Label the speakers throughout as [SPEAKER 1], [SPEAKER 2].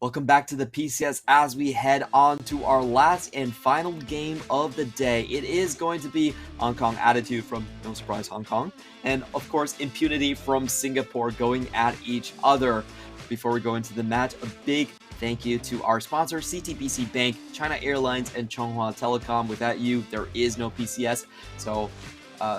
[SPEAKER 1] Welcome back to the PCS as we head on to our last and final game of the day. It is going to be Hong Kong Attitude from, no surprise, Hong Kong, and of course Impunity from Singapore going at each other. Before we go into the match, a big thank you to our sponsor, CTBC Bank, China Airlines, and Chonghua Telecom. Without you, there is no PCS, so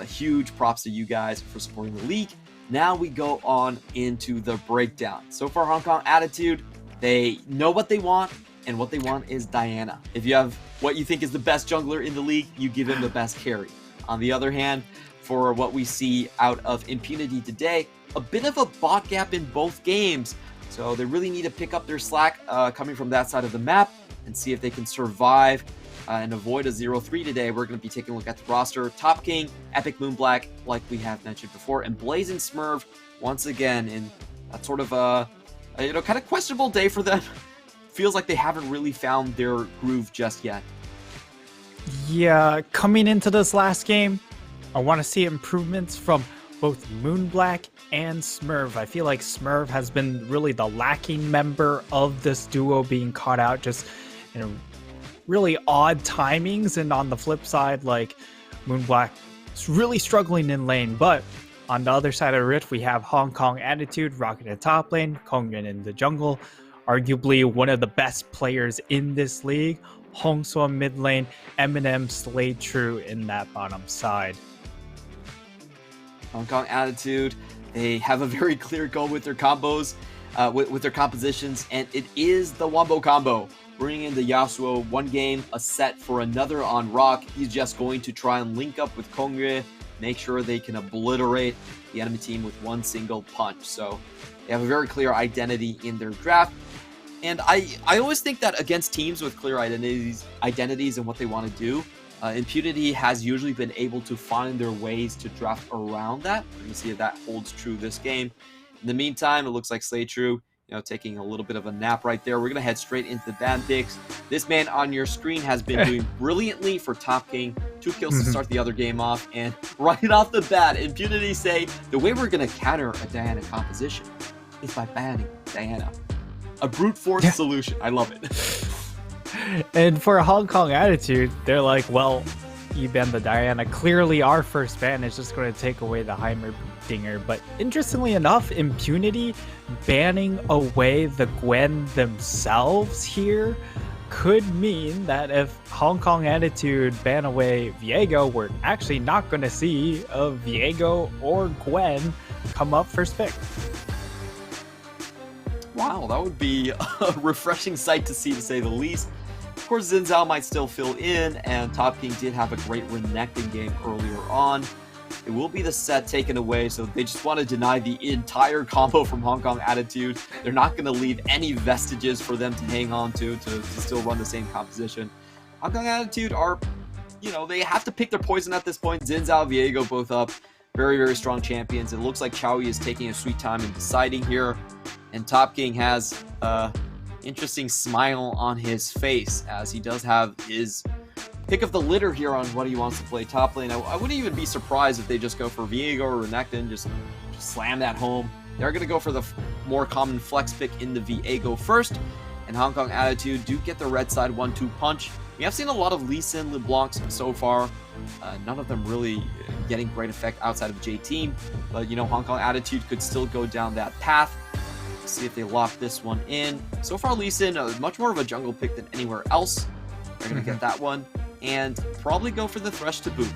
[SPEAKER 1] huge props to you guys for supporting the league. Now we go on into the breakdown. So for Hong Kong Attitude, they know what they want, and what they want is Diana. If you have what you think is the best jungler in the league, you give him the best carry. On the other hand, for what we see out of Impunity today, a bit of a bot gap in both games. So they really need to pick up their slack coming from that side of the map and see if they can survive and avoid a 0-3 today. We're going to be taking a look at the roster. Top King, Epic Moonblack, like we have mentioned before, and Blazing Smurf once again in that sort of kind of questionable day for them. Feels like they haven't really found their groove just yet.
[SPEAKER 2] Yeah, coming into this last game, I want to see improvements from both Moonblack and Smurf. I feel like Smurf has been really the lacking member of this duo, being caught out just really odd timings, and on the flip side, like Moonblack is really struggling in lane. But on the other side of the rift, we have Hong Kong Attitude rocking the top lane, Kongyun in the jungle, arguably one of the best players in this league, Hong Suan mid lane, Eminem Slade True in that bottom side.
[SPEAKER 1] Hong Kong Attitude, they have a very clear goal with their combos, with their compositions, and it is the Wombo combo. Bringing in the Yasuo, one game, a set for another on Rock. He's just going to try and link up with Kongyun, make sure they can obliterate the enemy team with one single punch. So they have a very clear identity in their draft. And I always think that against teams with clear identities and what they want to do, Impunity has usually been able to find their ways to draft around that. We're going to see if that holds true this game. In the meantime, it looks like Slay True, taking a little bit of a nap right there. We're going to head straight into the ban picks. This man on your screen has been doing brilliantly for Top King. 2 kills to start the other game off, and right off the bat, Impunity say the way we're going to counter a Diana composition is by banning Diana. A brute force solution. I love it.
[SPEAKER 2] And for Hong Kong Attitude, they're like, well, you ban the Diana. Clearly our first ban is just going to take away the Heimerdinger. But interestingly enough, Impunity banning away the Gwen themselves here could mean that if Hong Kong Attitude ban away Viego, we're actually not going to see a Viego or Gwen come up first pick.
[SPEAKER 1] Wow, that would be a refreshing sight to see, to say the least. Of course, Xin Zhao might still fill in, and Top King did have a great Renekton game earlier on. It will be the set taken away, so they just want to deny the entire combo from Hong Kong Attitude. They're not going to leave any vestiges for them to hang on to still run the same composition. Hong Kong Attitude are, they have to pick their poison at this point. Xin Zhao, Viego both up. Very, very strong champions. It looks like Chowie is taking a sweet time in deciding here. And Top King has interesting smile on his face, as he does have his pick of the litter here on what he wants to play top lane. I wouldn't even be surprised if they just go for Viego or Renekton, just slam that home. They're going to go for the more common flex pick in the Viego first, and Hong Kong Attitude do get the red side 1-2 punch. We have seen a lot of Lee Sin, LeBlancs so far. None of them really getting great effect outside of J-Team, but Hong Kong Attitude could still go down that path. See if they lock this one in. So far, Lee Sin, much more of a jungle pick than anywhere else. They're going to get that one, and probably go for the Thresh to boot.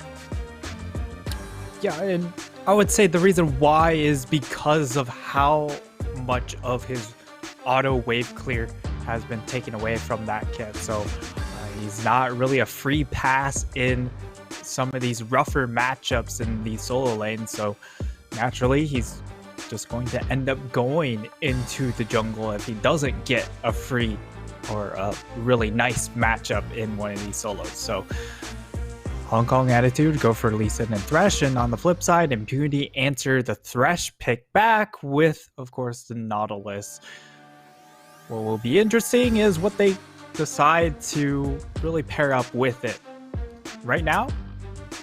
[SPEAKER 2] Yeah, and I would say the reason why is because of how much of his auto wave clear has been taken away from that kit. So he's not really a free pass in some of these rougher matchups in the solo lanes. So naturally, he's just going to end up going into the jungle if he doesn't get a free or a really nice matchup in one of these solos. So Hong Kong Attitude go for Lee Sin and Thresh, and on the flip side, Impunity answer the Thresh pick back with, of course, the Nautilus. What will be interesting is what they decide to really pair up with it. Right now,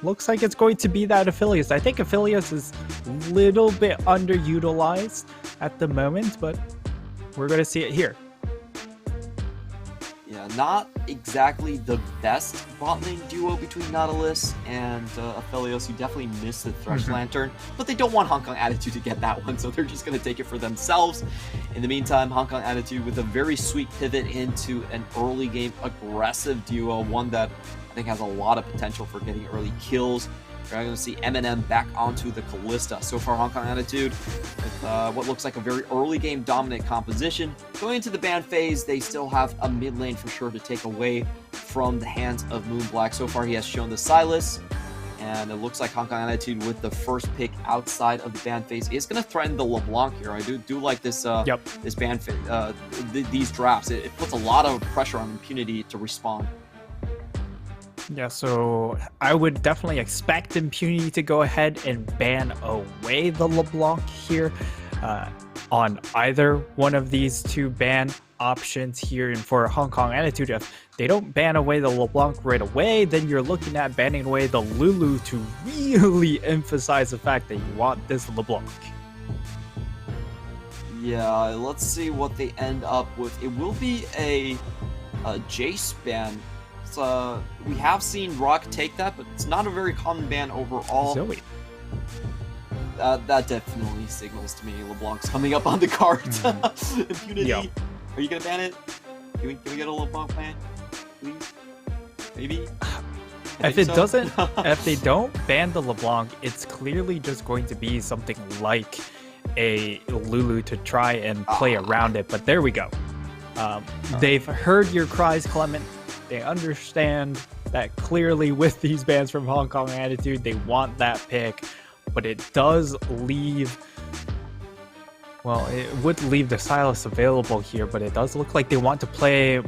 [SPEAKER 2] looks like it's going to be that Aphelios. I think Aphelios is a little bit underutilized at the moment, but we're going to see it here.
[SPEAKER 1] Yeah, not exactly the best bot lane duo between Nautilus and Aphelios. You definitely miss the Thresh Lantern, but they don't want Hong Kong Attitude to get that one, so they're just going to take it for themselves. In the meantime, Hong Kong Attitude with a very sweet pivot into an early game aggressive duo, one that I think has a lot of potential for getting early kills. We're going to see Eminem back onto the Callista. So far, Hong Kong Attitude with what looks like a very early game dominant composition. Going into the ban phase, they still have a mid lane for sure to take away from the hands of Moonblack. So far, he has shown the Sylas, and it looks like Hong Kong Attitude with the first pick outside of the ban phase is going to threaten the LeBlanc here. I do like this this ban phase, these drafts. It puts a lot of pressure on Impunity to respond.
[SPEAKER 2] Yeah, so I would definitely expect Impunity to go ahead and ban away the LeBlanc here on either one of these two ban options here. And for Hong Kong Attitude, if they don't ban away the LeBlanc right away, then you're looking at banning away the Lulu to really emphasize the fact that you want this LeBlanc.
[SPEAKER 1] Yeah, let's see what they end up with. It will be a Jace ban. We have seen Rock take that, but it's not a very common ban overall.
[SPEAKER 2] Zoe.
[SPEAKER 1] That definitely signals to me LeBlanc's coming up on the card. Impunity.
[SPEAKER 2] Yeah.
[SPEAKER 1] Are you gonna ban it? Can we get a LeBlanc ban, please? Maybe.
[SPEAKER 2] If they don't ban the LeBlanc, it's clearly just going to be something like a Lulu to try and play around it. But there we go. They've heard your cries, Clement. They understand that clearly with these bans from Hong Kong Attitude, they want that pick, but it does leave, well, it would leave the Sylas available here, but it does look like they want to play.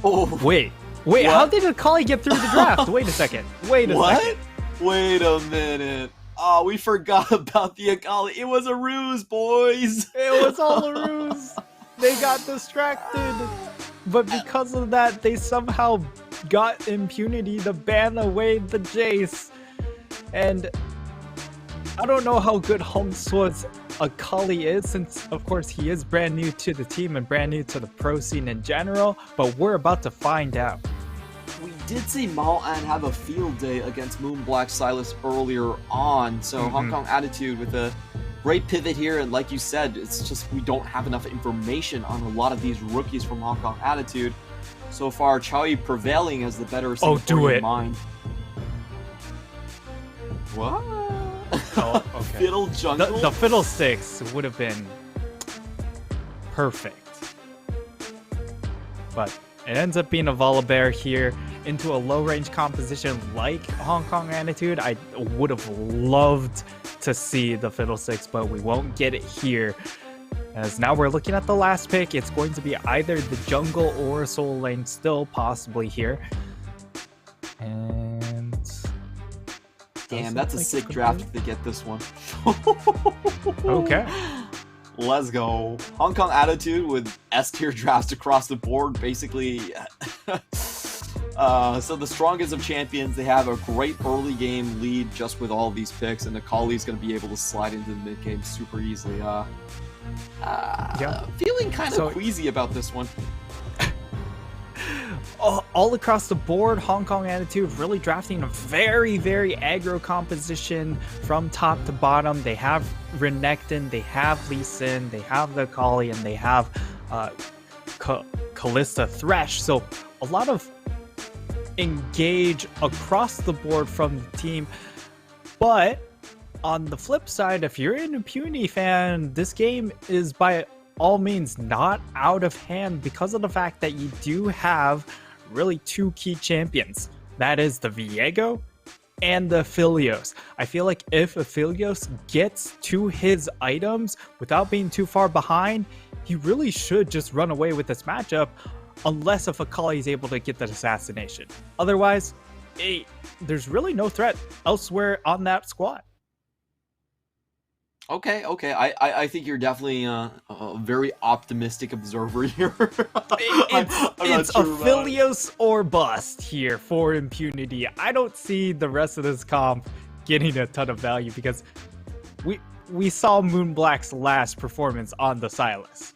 [SPEAKER 2] Wait, what? How did Akali get through the draft? Wait a second. Wait a second.
[SPEAKER 1] Wait a minute. Oh, we forgot about the Akali. It was a ruse, boys.
[SPEAKER 2] It was all a ruse. They got distracted. But because of that, they somehow got Impunity to ban away the Jace. And I don't know how good Hong Suo's Akali is, since of course he is brand new to the team and brand new to the pro scene in general, but we're about to find out.
[SPEAKER 1] We did see Mao An have a field day against Moonblack Sylas earlier on, so Hong Kong Attitude with a great pivot here, and like you said, it's just we don't have enough information on a lot of these rookies from Hong Kong Attitude. So far, Chowi prevailing as the better Singaporean mind. What?
[SPEAKER 2] Oh, okay.
[SPEAKER 1] Fiddle jungle?
[SPEAKER 2] The Fiddlesticks would have been perfect. But it ends up being a Volibear here into a low-range composition like Hong Kong Attitude. I would have loved to see the Fiddlesticks, but we won't get it here. As now we're looking at the last pick. It's going to be either the jungle or soul lane, still possibly here. And
[SPEAKER 1] damn, that's a sick draft if they get this one.
[SPEAKER 2] Okay.
[SPEAKER 1] Let's go. Hong Kong Attitude with S tier drafts across the board, basically. So the strongest of champions, they have a great early game lead just with all of these picks, and Akali's going to be able to slide into the mid game super easily. Feeling kind of queasy about this one.
[SPEAKER 2] All across the board, Hong Kong Attitude really drafting a very, very aggro composition from top to bottom. They have Renekton, they have Lee Sin, they have the Akali, and they have Callista Thresh. So a lot of engage across the board from the team. But on the flip side, if you're an Impunity fan, this game is by all means not out of hand because of the fact that you do have really two key champions. That is the Viego and the Aphelios. I feel like if Aphelios gets to his items without being too far behind, he really should just run away with this matchup, unless if Akali is able to get that assassination. Otherwise, there's really no threat elsewhere on that squad.
[SPEAKER 1] Okay. I think you're definitely a very optimistic observer here.
[SPEAKER 2] It's Aphelios or bust here for Impunity. I don't see the rest of this comp getting a ton of value because we saw Moonblack's last performance on the Sylas.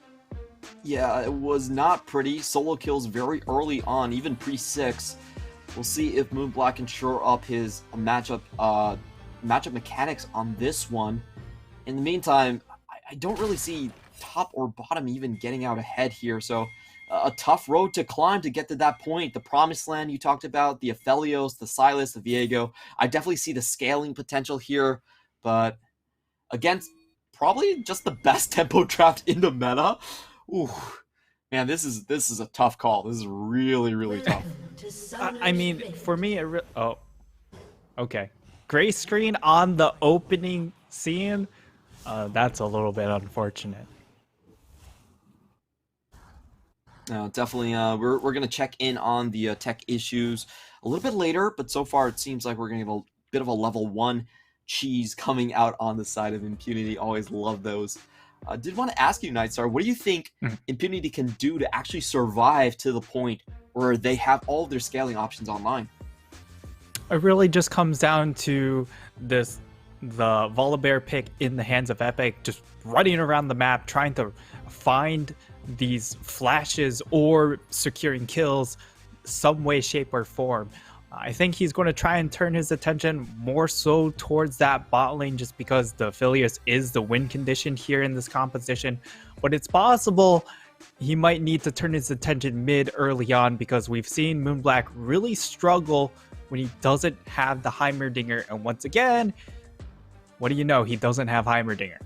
[SPEAKER 1] Yeah, it was not pretty. Solo kills very early on, even pre-6. We'll see if Moonblack can shore up his matchup mechanics on this one. In the meantime, I don't really see top or bottom even getting out ahead here, so a tough road to climb to get to that point. The Promised Land you talked about, the Aphelios, the Silas, the Viego. I definitely see the scaling potential here, but against probably just the best tempo draft in the meta. Ooh, man, this is a tough call. This is really, really tough.
[SPEAKER 2] I mean, for me, oh, okay. Gray screen on the opening scene. That's a little bit unfortunate.
[SPEAKER 1] Definitely, we're gonna check in on the tech issues a little bit later, but so far it seems like we're gonna have a bit of a level 1 cheese coming out on the side of Impunity. Always love those. Did want to ask you, Nightstar, what do you think Impunity can do to actually survive to the point where they have all of their scaling options online?
[SPEAKER 2] It really just comes down to the Volibear pick in the hands of Epic, just running around the map, trying to find these flashes or securing kills some way, shape, or form. I think he's going to try and turn his attention more so towards that bot lane just because the Aphelios is the win condition here in this composition. But it's possible he might need to turn his attention mid early on because we've seen Moonblack really struggle when he doesn't have the Heimerdinger. And once again, what do you know? He doesn't have Heimerdinger.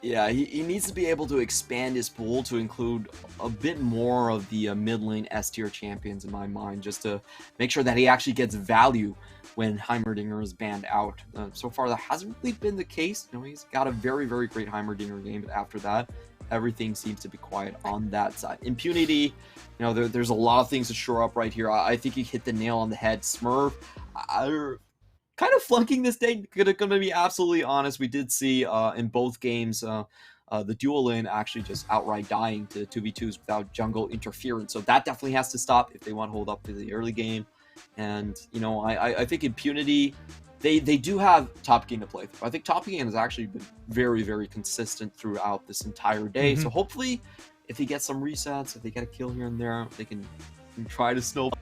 [SPEAKER 1] Yeah, he needs to be able to expand his pool to include a bit more of the mid lane S tier champions in my mind, just to make sure that he actually gets value when Heimerdinger is banned out. So far, that hasn't really been the case. You know, he's got a very, very great Heimerdinger game, but after that, everything seems to be quiet on that side. Impunity, you know, there's a lot of things to shore up right here. I think you hit the nail on the head. Smurf, kind of flunking this day, gonna be absolutely honest. We did see in both games the dual lane actually just outright dying to 2v2s without jungle interference, so that definitely has to stop if they want to hold up to the early game. And you know, I think Impunity, they do have top game to play through. I think top game has actually been very, very consistent throughout this entire day. So hopefully if he gets some resets, if they get a kill here and there, they can try to snowball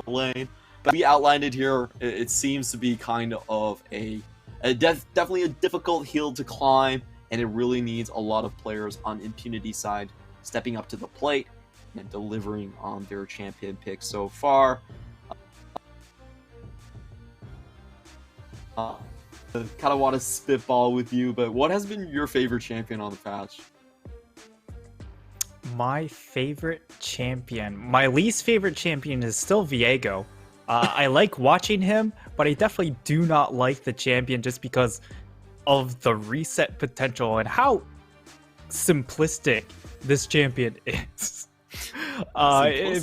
[SPEAKER 1] the lane. We outlined it here. It seems to be kind of definitely a difficult hill to climb, and it really needs a lot of players on Impunity side stepping up to the plate and delivering on their champion picks so far. Kind of want to spitball with you, but what has been your favorite champion on the patch?
[SPEAKER 2] My favorite champion. My least favorite champion is still Viego. I like watching him, but I definitely do not like the champion just because of the reset potential and how simplistic this champion is.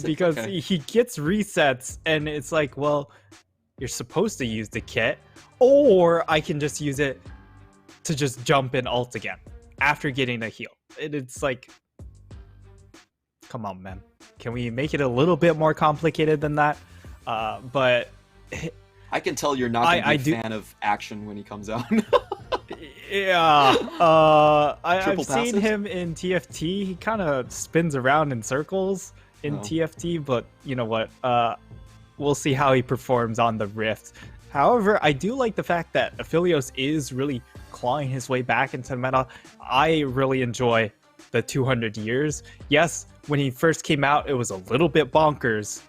[SPEAKER 2] Because he gets resets and it's like, well, you're supposed to use the kit, or I can just use it to just jump in ult again after getting a heal. It's like, come on, man. Can we make it a little bit more complicated than that? But
[SPEAKER 1] I can tell you're not a fan of action when he comes out.
[SPEAKER 2] Yeah, I've seen him in TFT. He kind of spins around in circles in TFT, but you know what? We'll see how he performs on the Rift. However, I do like the fact that Aphelios is really clawing his way back into the meta. I really enjoy the 200 years. Yes, when he first came out, it was a little bit bonkers.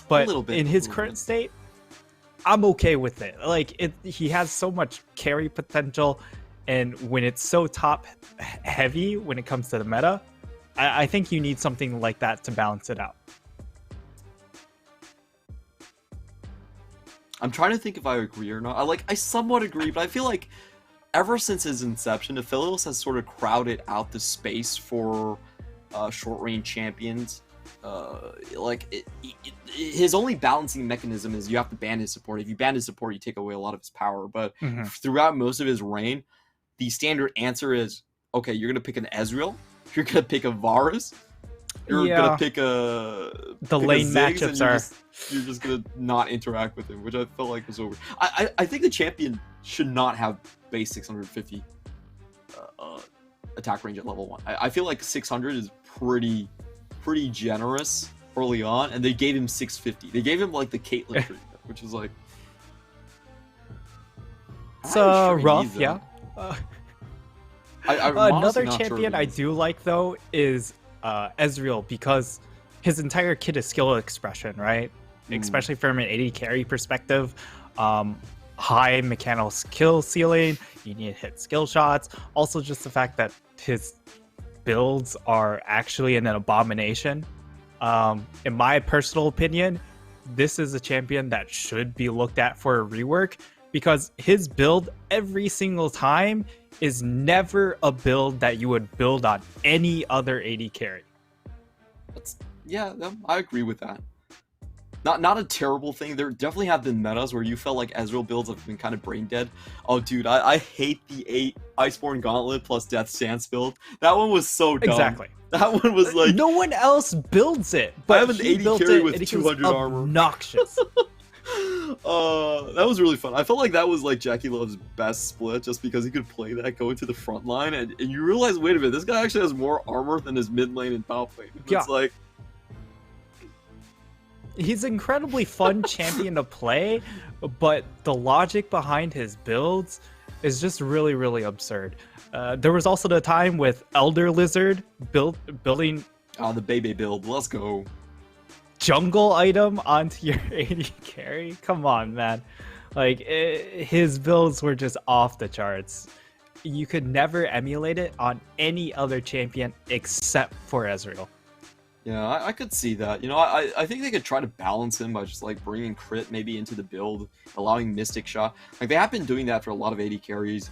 [SPEAKER 2] But in his current state, I'm okay with it. Like, he has so much carry potential, and when it's so top heavy when it comes to the meta, I think you need something like that to balance it out.
[SPEAKER 1] I'm trying to think if I agree or not. I somewhat agree, but I feel like ever since his inception, Aphelios has sort of crowded out the space for short-range champions. His only balancing mechanism is you have to ban his support. If you ban his support, you take away a lot of his power. But throughout most of his reign, the standard answer is, okay, you're going to pick an Ezreal, you're going to pick a Varus, you're going to pick the
[SPEAKER 2] lane matchups
[SPEAKER 1] you're just going to not interact with him, which I felt like was over. I think the champion should not have base 650 attack range at level 1. I feel like 600 is pretty generous early on, and they gave him 650. They gave him like the Caitlyn treatment, which is like
[SPEAKER 2] it's rough, yeah.
[SPEAKER 1] Another
[SPEAKER 2] champion I do like though is Ezreal, because his entire kit is skill expression, right? Especially from an AD carry perspective. High mechanical skill ceiling, you need to hit skill shots. Also just the fact that his builds are actually an abomination. In my personal opinion, this is a champion that should be looked at for a rework, because his build every single time is never a build that you would build on any other AD carry.
[SPEAKER 1] I agree with that. Not a terrible thing. There definitely have been metas where you felt like Ezreal builds have been kind of brain dead. Oh, dude, I hate the 8 Iceborne Gauntlet plus Death Stance build. That one was so dumb.
[SPEAKER 2] Exactly.
[SPEAKER 1] That one was like...
[SPEAKER 2] No one else builds it, but
[SPEAKER 1] I have an 80 carry with 200 armor.
[SPEAKER 2] Obnoxious.
[SPEAKER 1] That was really fun. I felt like that was like Jackie Love's best split, just because he could play that going to the front line, and you realize, wait a minute, this guy actually has more armor than his mid lane and top lane. It's like...
[SPEAKER 2] He's an incredibly fun champion to play, but the logic behind his builds is just really, really absurd. There was also the time with Elder Lizard building...
[SPEAKER 1] the Bebe build, let's go.
[SPEAKER 2] Jungle item onto your AD carry? Come on, man. Like, his builds were just off the charts. You could never emulate it on any other champion except for Ezreal.
[SPEAKER 1] Yeah, I could see that. You know, I think they could try to balance him by just like bringing crit maybe into the build, allowing Mystic Shot. Like, they have been doing that for a lot of AD carries.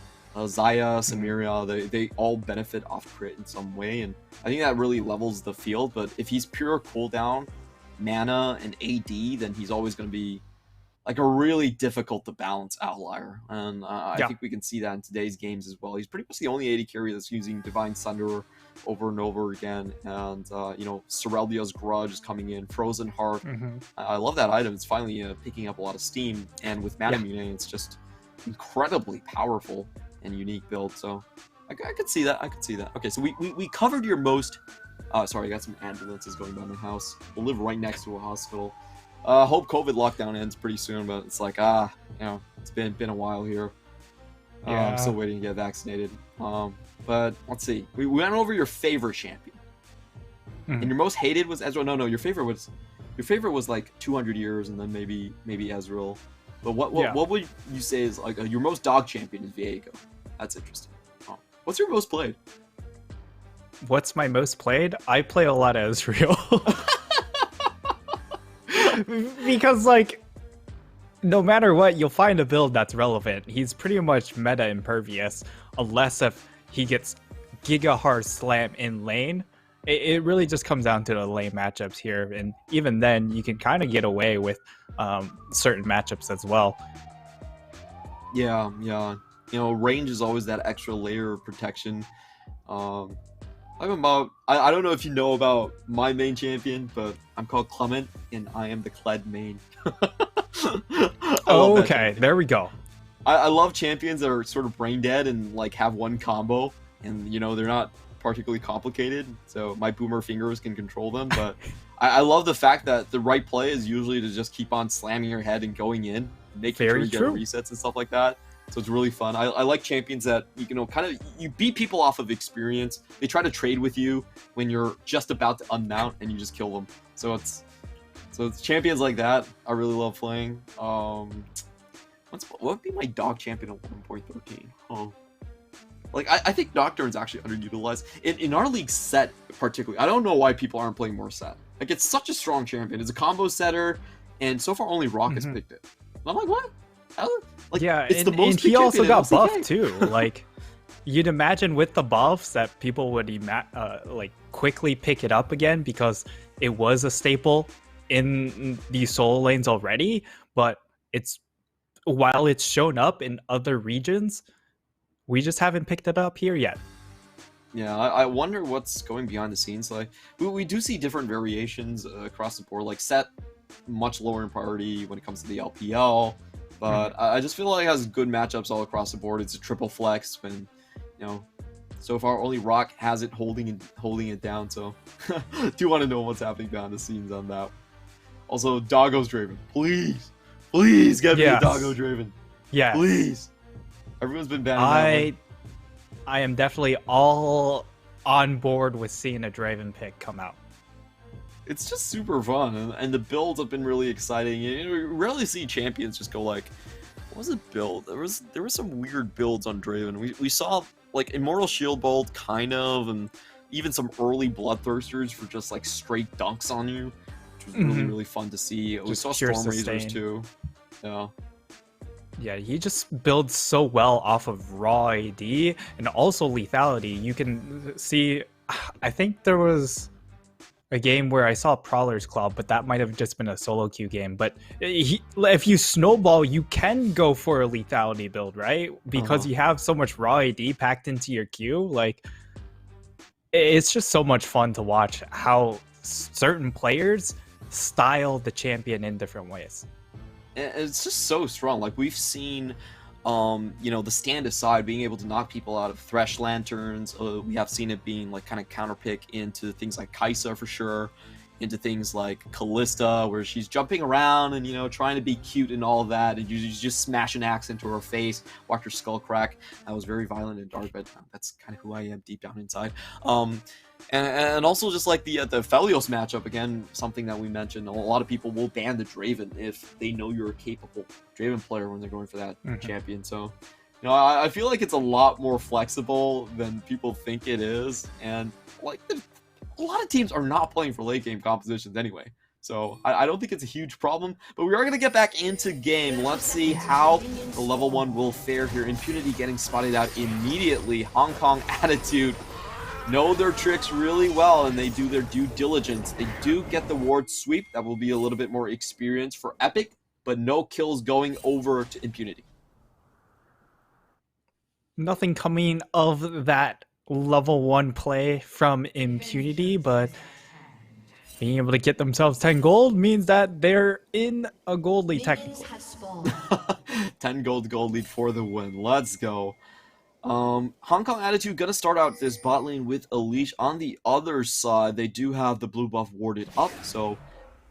[SPEAKER 1] Zaya, Samiria, they all benefit off crit in some way, and I think that really levels the field. But if he's pure cooldown, mana, and AD, then he's always going to be like a really difficult to balance outlier, and I think we can see that in today's games as well. He's pretty much the only AD carry that's using Divine Sunder over and over again, and you know, Soreldia's Grudge is coming in, Frozen Heart. I love that item. It's finally picking up a lot of steam, and with Mana Mune, it's just incredibly powerful and unique build. So I could see that. Okay, so we covered your most... sorry, I got some ambulances going by my house. We'll live right next to a hospital. Hope COVID lockdown ends pretty soon, but it's like, you know, it's been a while here. I'm still waiting to get vaccinated. But let's see. We went over your favorite champion, and your most hated was Ezreal. No, your favorite was like 200 years, and then maybe Ezreal. But what would you say is like your most dog champion is Viego? That's interesting. What's your most played?
[SPEAKER 2] What's my most played? I play a lot of Ezreal. Because, like, no matter what, you'll find a build that's relevant. He's pretty much meta impervious, unless if he gets Giga Hard Slam in lane. It really just comes down to the lane matchups here, and even then, you can kind of get away with certain matchups as well.
[SPEAKER 1] Yeah. You know, range is always that extra layer of protection. I don't know if you know about my main champion, but I'm called Clement, and I am the Kled main.
[SPEAKER 2] Okay, there we go.
[SPEAKER 1] I love champions that are sort of brain dead and like have one combo, and you know, they're not particularly complicated, so my boomer fingers can control them. But I love the fact that the right play is usually to just keep on slamming your head and going in, making sure you get resets and stuff like that. So it's really fun. I like champions that you know, kind of, you beat people off of experience. They try to trade with you when you're just about to unmount, and you just kill them. So it's champions like that I really love playing. What would be my dog champion at 1.13? Like, I think Nocturne's actually underutilized in our league set particularly. I don't know why people aren't playing more set. Like, it's such a strong champion. It's a combo setter, and so far only Rock has picked it. I'm like, what? Like,
[SPEAKER 2] yeah,
[SPEAKER 1] it's the most
[SPEAKER 2] and he also got
[SPEAKER 1] LCK.
[SPEAKER 2] buffed too. Like, you'd imagine with the buffs that people would like quickly pick it up again, because it was a staple in these solo lanes already. But while it's shown up in other regions, we just haven't picked it up here yet.
[SPEAKER 1] Yeah, I wonder what's going behind the scenes. Like, we do see different variations across the board. Like, set much lower in priority when it comes to the LPL. But I just feel like it has good matchups all across the board. It's a triple flex when, you know, So far, only Rock has it holding it down. So, do want to know what's happening behind the scenes on that. Also, Doggo's Draven. Please get me a Doggo Draven.
[SPEAKER 2] Yes.
[SPEAKER 1] Please. Everyone's been banning that one.
[SPEAKER 2] I am definitely all on board with seeing a Draven pick come out.
[SPEAKER 1] It's just super fun, and the builds have been really exciting. We rarely see champions just go like, what was the build? There was some weird builds on Draven. We saw like Immortal Shield Bolt kind of, and even some early Bloodthirsters for just like straight dunks on you, which was really fun to see. We saw Storm Razors too.
[SPEAKER 2] Yeah, he just builds so well off of raw AD and also lethality. You can see, I think there was a game where I saw Prowler's Claw, but that might have just been a solo queue game. But if you snowball, you can go for a lethality build, right? Because you have so much raw AD packed into your queue. Like, it's just so much fun to watch how certain players style the champion in different ways.
[SPEAKER 1] It's just so strong. Like, we've seen the stand aside being able to knock people out of Thresh Lanterns. We have seen it being like kind of counterpick into things like Kai'Sa for sure, into things like Callista, where she's jumping around and trying to be cute and all that, and you just smash an axe into her face, watch her skull crack. That was very violent and dark, but that's kind of who I am deep down inside. And also just like the Felios matchup, again, something that we mentioned, a lot of people will ban the Draven if they know you're a capable Draven player when they're going for that champion. So, I feel like it's a lot more flexible than people think it is. And like a lot of teams are not playing for late game compositions anyway. So I don't think it's a huge problem, but we are going to get back into game. Let's see how the level 1 will fare here. Impunity getting spotted out immediately. Hong Kong Attitude know their tricks really well, and they do their due diligence. They do get the ward sweep. That will be a little bit more experience for Epic, but no kills going over to Impunity.
[SPEAKER 2] Nothing coming of that level 1 play from Impunity, but being able to get themselves 10 gold means that they're in a gold lead technically.
[SPEAKER 1] 10 gold lead for the win. Let's go. Hong Kong Attitude gonna start out this bot lane with a leash. On the other side, they do have the blue buff warded up, so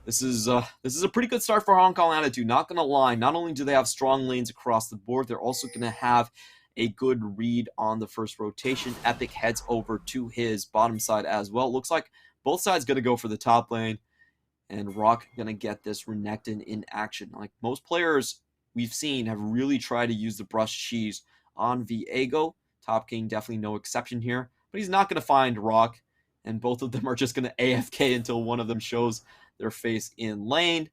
[SPEAKER 1] this is a pretty good start for Hong Kong Attitude, not gonna lie. Not only do they have strong lanes across the board, they're also gonna have a good read on the first rotation. Epic heads over to his bottom side as well. Looks like both sides gonna go for the top lane, and Rock gonna get this Renekton in action. Like most players we've seen have really tried to use the brush cheese on Viego. Top King definitely no exception here, but he's not going to find Rock, and both of them are just going to AFK until one of them shows their face in lane.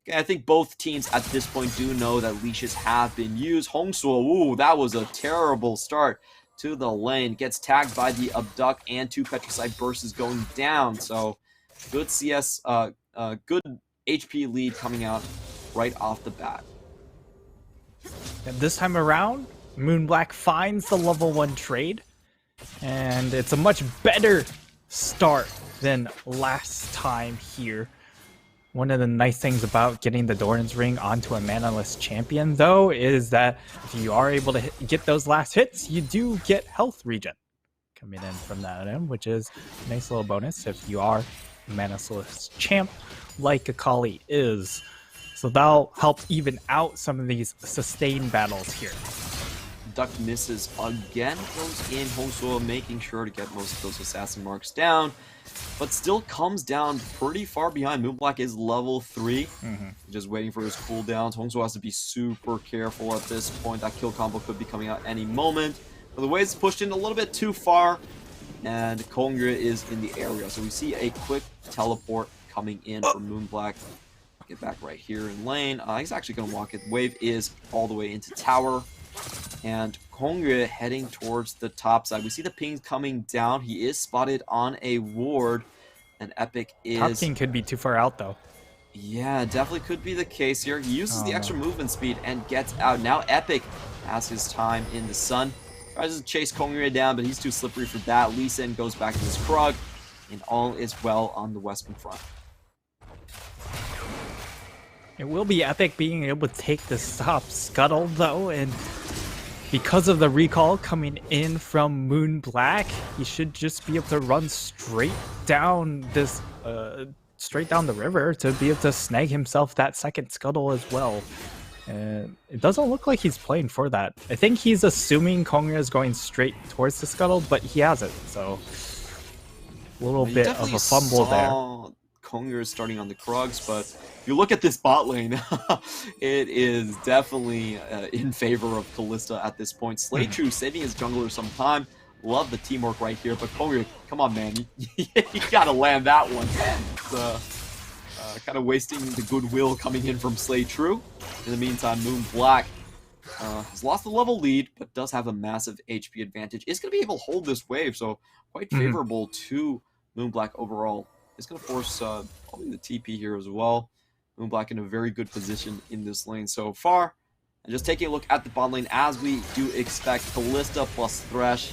[SPEAKER 1] Okay, I think both teams at this point do know that leashes have been used. Hongsuo, ooh, that was a terrible start to the lane. Gets tagged by the Abduct, and 2 Petricide bursts is going down. So good CS, good HP lead coming out right off the bat.
[SPEAKER 2] And this time around, Moonblack finds the level 1 trade, and it's a much better start than last time here. One of the nice things about getting the Doran's Ring onto a manaless champion, though, is that if you are able to get those last hits, you do get health regen coming in from that item, which is a nice little bonus if you are a manaless champ like Akali is. So that'll help even out some of these sustained battles here.
[SPEAKER 1] Duck misses again, goes in. Hongsuo making sure to get most of those assassin marks down, but still comes down pretty far behind. Moonblack is level 3, just waiting for his cooldowns. Hongsuo has to be super careful at this point. That kill combo could be coming out any moment. But the way it's pushed in a little bit too far, and Kongre is in the area. So we see a quick teleport coming in from Moonblack. Get back right here in lane. He's actually going to walk it. Wave is all the way into tower. And Kongre heading towards the top side. We see the pings coming down. He is spotted on a ward. And Epic is...
[SPEAKER 2] Top King could be too far out, though.
[SPEAKER 1] Yeah, definitely could be the case here. He uses the extra movement speed and gets out. Now Epic has his time in the sun. Tries to chase Kongre down, but he's too slippery for that. Lee Sin goes back to his Krug. And all is well on the western front.
[SPEAKER 2] It will be Epic being able to take the top scuttle, though, and because of the recall coming in from Moon Black, he should just be able to run straight down this, straight down the river to be able to snag himself that second scuttle as well. And it doesn't look like he's playing for that. I think he's assuming Kongyue is going straight towards the scuttle, but he hasn't. So a little bit of a fumble there.
[SPEAKER 1] Kongyue is starting on the Krugs, but if you look at this bot lane, it is definitely in favor of Kalista at this point. Slaytrue saving his jungler some time. Love the teamwork right here, but Kongyue, come on, man, you gotta land that one. It's kind of wasting the goodwill coming in from Slaytrue. In the meantime, Moon Black has lost the level lead, but does have a massive HP advantage. Is going to be able to hold this wave, so quite favorable to Moon Black overall. It's going to force probably the TP here as well. Moon Black in a very good position in this lane so far. And just taking a look at the bot lane, as we do expect, Kalista plus Thresh.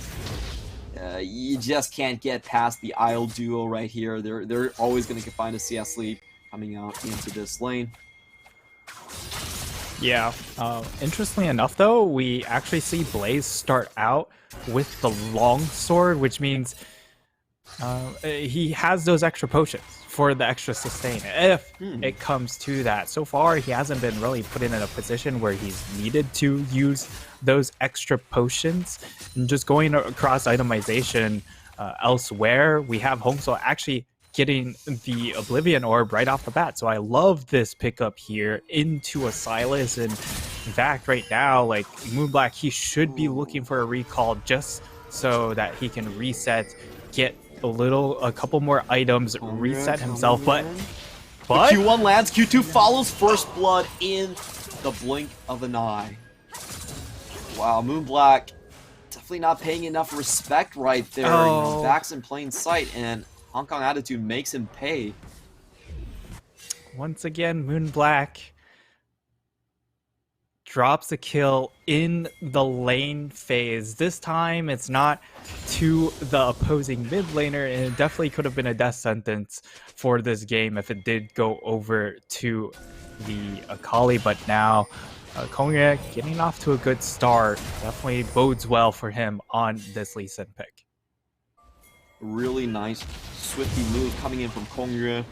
[SPEAKER 1] You just can't get past the Isle duo right here. They're always going to find a CS lead coming out into this lane.
[SPEAKER 2] Yeah. Interestingly enough, though, we actually see Blaze start out with the long sword, which means he has those extra potions for the extra sustain if it comes to that. So far, he hasn't been really put in a position where he's needed to use those extra potions. And just going across itemization elsewhere, we have Hongso actually getting the Oblivion Orb right off the bat. So I love this pickup here into a Sylas. And in fact, right now, like Moon Black, he should be looking for a recall just so that he can reset, get a couple more items, reset himself. But
[SPEAKER 1] Q1 lands, Q2 follows first blood in the blink of an eye. Wow, Moon Black definitely not paying enough respect right there. You know, Vax in plain sight, and Hong Kong Attitude makes him pay.
[SPEAKER 2] Once again, Moon Black drops a kill in the lane phase. This time, it's not to the opposing mid laner, and it definitely could have been a death sentence for this game if it did go over to the Akali. But now, Kongyue getting off to a good start definitely bodes well for him on this Lee Sin pick.
[SPEAKER 1] Really nice, swifty move coming in from Kongyue.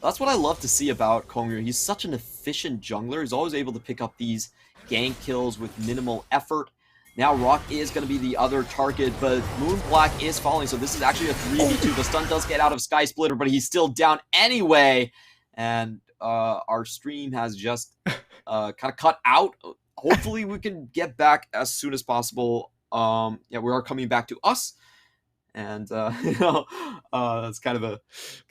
[SPEAKER 1] That's what I love to see about Kongyue. He's such an efficient jungler. He's always able to pick up these gank kills with minimal effort. Now Rock is going to be the other target, but Moon Black is falling, so this is actually a 3v2. The stun does get out of Sky Splitter, but he's still down anyway. And our stream has just kind of cut out. Hopefully we can get back as soon as possible. Yeah, we are coming back to us. And you know, it's kind of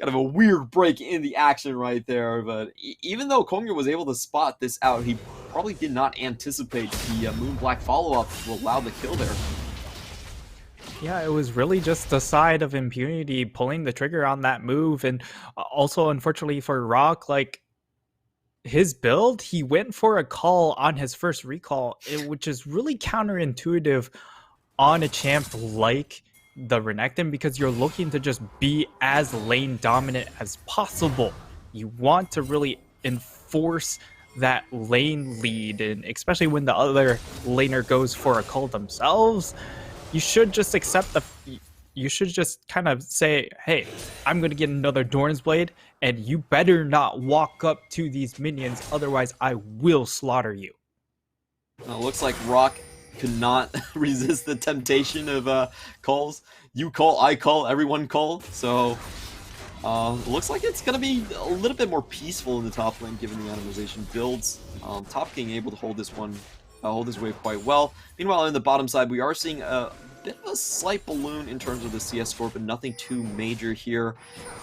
[SPEAKER 1] a weird break in the action right there. But even though Kongyue was able to spot this out, he probably did not anticipate the Moon Black follow-up to allow the kill there.
[SPEAKER 2] Yeah, it was really just the side of Impunity pulling the trigger on that move. And also, unfortunately for Rock, like his build, he went for a call on his first recall, which is really counterintuitive on a champ like the Renekton, because you're looking to just be as lane dominant as possible. You want to really enforce that lane lead, and especially when the other laner goes for a call themselves, you should just accept you should just kind of say, hey, I'm going to get another Dorn's Blade, and you better not walk up to these minions, otherwise I will slaughter you.
[SPEAKER 1] Well, it looks like Rock could not resist the temptation of calls. You call, I call, everyone call. So it looks like it's gonna be a little bit more peaceful in the top lane given the atomization builds. Top King able to hold this wave quite well. Meanwhile, in the bottom side, we are seeing a bit of a slight balloon in terms of the CS score, but nothing too major here.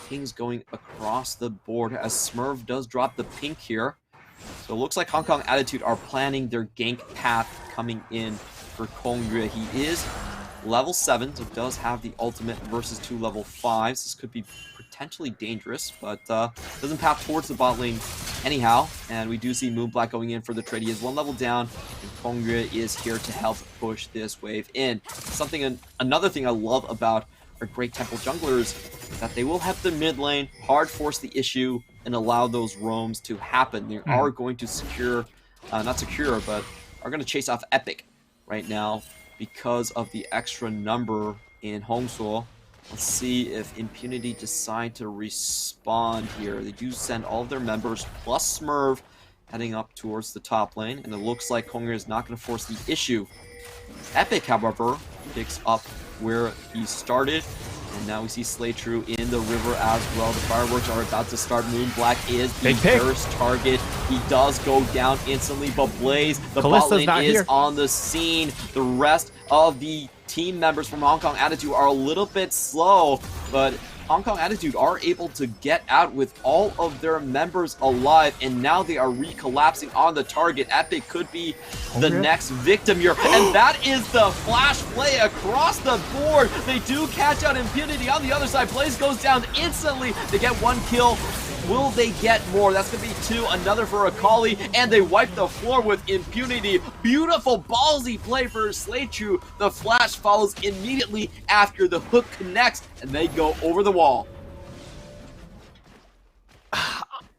[SPEAKER 1] King's going across the board as Smurf does drop the pink here. So it looks like Hong Kong Attitude are planning their gank path coming in for Kongyue. He is level 7, so does have the ultimate versus 2 level 5s. This could be potentially dangerous, but doesn't path towards the bot lane anyhow. And we do see Moon Black going in for the trade. He is 1 level down, and Kongyue is here to help push this wave in. Another thing I love about our Great Temple junglers is that they will help the mid lane, hard force the issue, and allow those roams to happen. They are going to secure, not secure, but are going to chase off Epic. right now because of the extra number in Hongsuo. Let's see if Impunity decide to respond here. They do send all of their members plus Smurf heading up towards the top lane, and it looks like Kongre is not going to force the issue. Epic, however, picks up where he started, and now we see Slaytrue in the river as well. The fireworks are about to start. Moonblack is the first target. He does go down instantly, but Blaze, the bot lane, is on the scene. The rest of the team members from Hong Kong Attitude are a little bit slow, but Hong Kong Attitude are able to get out with all of their members alive, and now they are recollapsing on the target. Epic could be the next victim here, and that is the flash play across the board. They do catch out Impunity on the other side. Blaze goes down instantly. They get 1 kill. Will they get more? That's going to be 2, another for Akali, and they wipe the floor with Impunity. Beautiful ballsy play for Slaytrue. The flash follows immediately after the hook connects, and they go over the wall.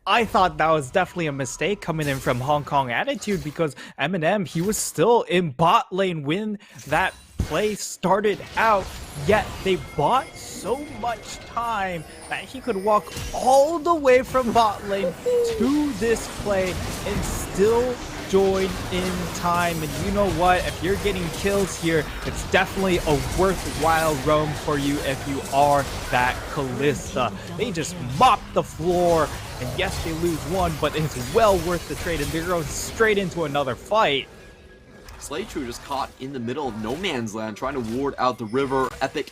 [SPEAKER 2] I thought that was definitely a mistake coming in from Hong Kong Attitude, because Eminem, he was still in bot lane when that play started out, yet they bought so much time that he could walk all the way from bot lane to this play and still join in time. And you know what, if you're getting kills here, it's definitely a worthwhile roam for you if you are that Kalista. They just mop the floor, and yes, they lose 1, but it's well worth the trade, and they're going straight into another fight.
[SPEAKER 1] Slaytrue just caught in the middle of no man's land, trying to ward out the river. Epic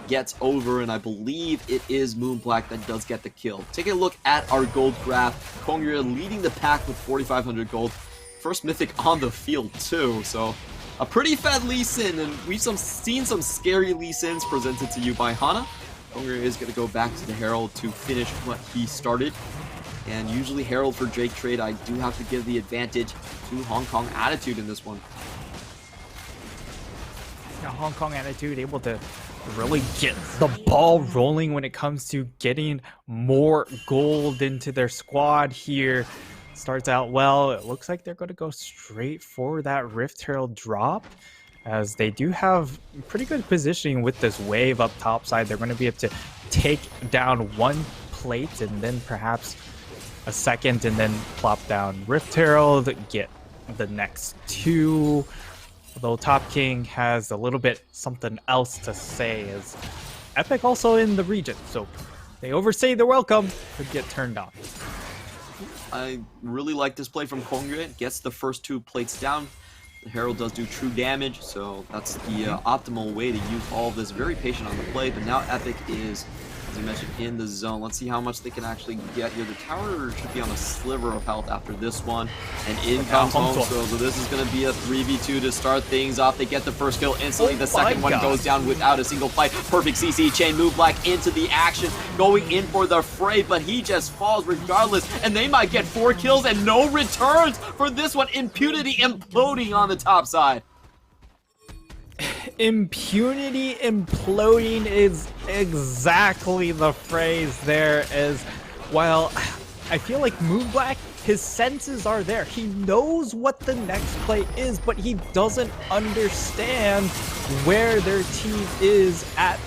[SPEAKER 1] gets over, and I believe it is Moonblack that does get the kill. Take a look at our gold graph. Kongre leading the pack with 4,500 gold. First mythic on the field too, so a pretty fed Lee Sin, and we've seen some scary Lee Sins presented to you by Hana. Kongre is going to go back to the Herald to finish what he started. And usually Herald for Drake trade, I do have to give the advantage to Hong Kong Attitude in this one.
[SPEAKER 2] Now, Hong Kong Attitude able to really get the ball rolling when it comes to getting more gold into their squad here. Starts out well. It looks like they're going to go straight for that Rift Herald drop, as they do have pretty good positioning with this wave up top side. They're going to be able to take down 1 plate and then perhaps a second, and then plop down Rift Herald, get the next 2. Although Top King has a little bit something else to say, as Epic also in the region, so they overstay their welcome, could get turned on.
[SPEAKER 1] I really like this play from Kongre. Gets the first 2 plates down. The Herald does do true damage, so that's the optimal way to use all of this. Very patient on the play, but now Epic is, as I mentioned, in the zone. Let's see how much they can actually get here. The tower should be on a sliver of health after this one. And in comes Hongsuo. So this is going to be a 3v2 to start things off. They get the first kill instantly. The second one goes down without a single fight. Perfect CC chain. Moonblack into the action. Going in for the fray, but he just falls regardless. And they might get 4 kills and no returns for this one. Impunity imploding on the top side.
[SPEAKER 2] Impunity imploding is exactly the phrase there. As while I feel like Moonblack, his senses are there. He knows what the next play is, but he doesn't understand where their team is at